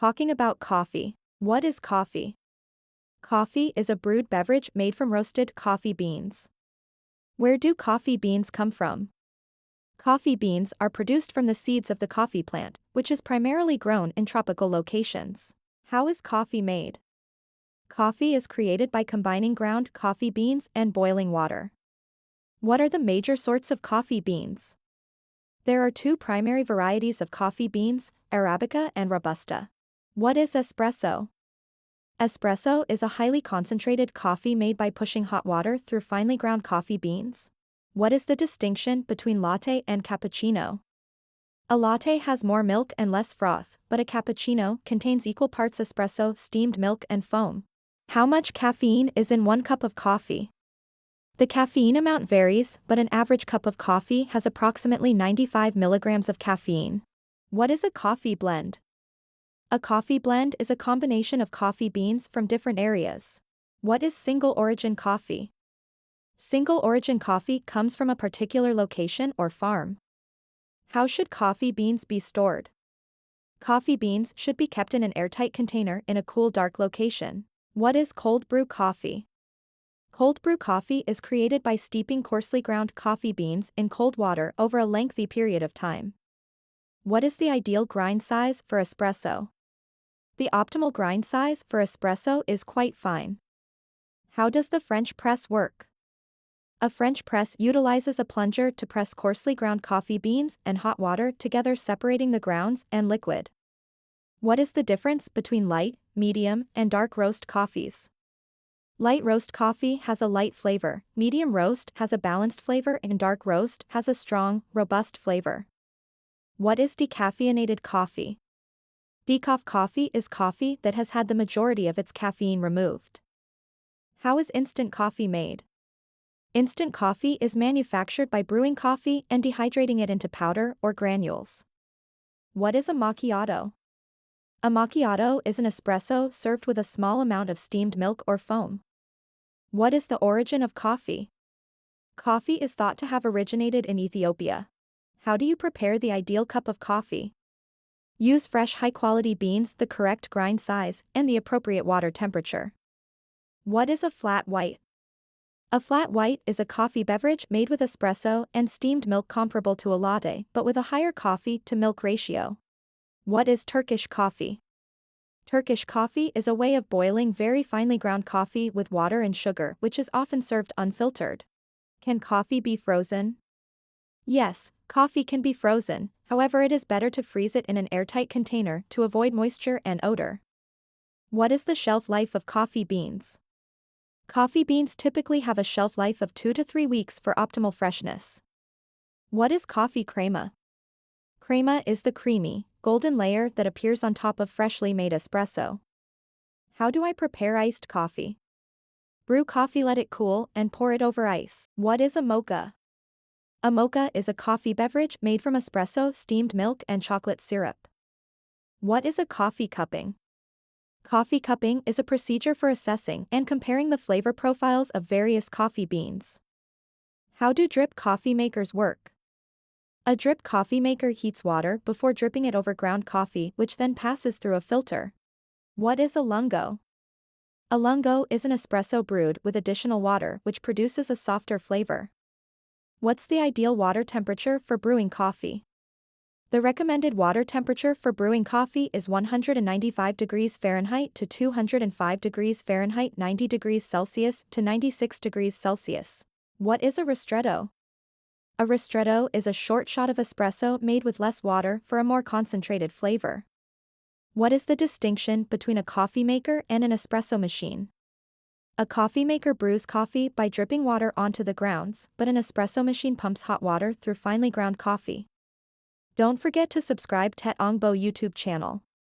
Talking about coffee. What is coffee? Coffee is a brewed beverage made from roasted coffee beans. Where do coffee beans come from? Coffee beans are produced from the seeds of the coffee plant, which is primarily grown in tropical locations. How is coffee made? Coffee is created by combining ground coffee beans and boiling water. What are the major sorts of coffee beans? There are two primary varieties of coffee beans, Arabica and Robusta. What is espresso? Espresso is a highly concentrated coffee made by pushing hot water through finely ground coffee beans. What is the distinction between latte and cappuccino? A latte has more milk and less froth, but a cappuccino contains equal parts espresso, steamed milk and foam. How much caffeine is in 1 cup of coffee? The caffeine amount varies, but an average cup of coffee has approximately 95 milligrams of caffeine. What is a coffee blend? A coffee blend is a combination of coffee beans from different areas. What is single-origin coffee? Single-origin coffee comes from a particular location or farm. How should coffee beans be stored? Coffee beans should be kept in an airtight container in a cool, dark location. What is cold brew coffee? Cold brew coffee is created by steeping coarsely ground coffee beans in cold water over a lengthy period of time. What is the ideal grind size for espresso? The optimal grind size for espresso is quite fine. How does the French press work? A French press utilizes a plunger to press coarsely ground coffee beans and hot water together, separating the grounds and liquid. What is the difference between light, medium, and dark roast coffees? Light roast coffee has a light flavor, medium roast has a balanced flavor, and dark roast has a strong, robust flavor. What is decaffeinated coffee? Decaf coffee is coffee that has had the majority of its caffeine removed. How is instant coffee made? Instant coffee is manufactured by brewing coffee and dehydrating it into powder or granules. What is a macchiato? A macchiato is an espresso served with a small amount of steamed milk or foam. What is the origin of coffee? Coffee is thought to have originated in Ethiopia. How do you prepare the ideal cup of coffee? Use fresh high-quality beans, the correct grind size, and the appropriate water temperature. What is a flat white? A flat white is a coffee beverage made with espresso and steamed milk comparable to a latte but with a higher coffee-to-milk ratio. What is Turkish coffee? Turkish coffee is a way of boiling very finely ground coffee with water and sugar, which is often served unfiltered. Can coffee be frozen? Yes, coffee can be frozen, however it is better to freeze it in an airtight container to avoid moisture and odor. What is the shelf life of coffee beans? Coffee beans typically have a shelf life of 2 to 3 weeks for optimal freshness. What is coffee crema? Crema is the creamy, golden layer that appears on top of freshly made espresso. How do I prepare iced coffee? Brew coffee, let it cool, and pour it over ice. What is a mocha? A mocha is a coffee beverage made from espresso, steamed milk, and chocolate syrup. What is a coffee cupping? Coffee cupping is a procedure for assessing and comparing the flavor profiles of various coffee beans. How do drip coffee makers work? A drip coffee maker heats water before dripping it over ground coffee, which then passes through a filter. What is a lungo? A lungo is an espresso brewed with additional water, which produces a softer flavor. What's the ideal water temperature for brewing coffee? The recommended water temperature for brewing coffee is 195 degrees Fahrenheit to 205 degrees Fahrenheit, 90 degrees Celsius to 96 degrees Celsius. What is a ristretto? A ristretto is a short shot of espresso made with less water for a more concentrated flavor. What is the distinction between a coffee maker and an espresso machine? A coffee maker brews coffee by dripping water onto the grounds, but an espresso machine pumps hot water through finely ground coffee. Don't forget to subscribe to Ongbo YouTube channel.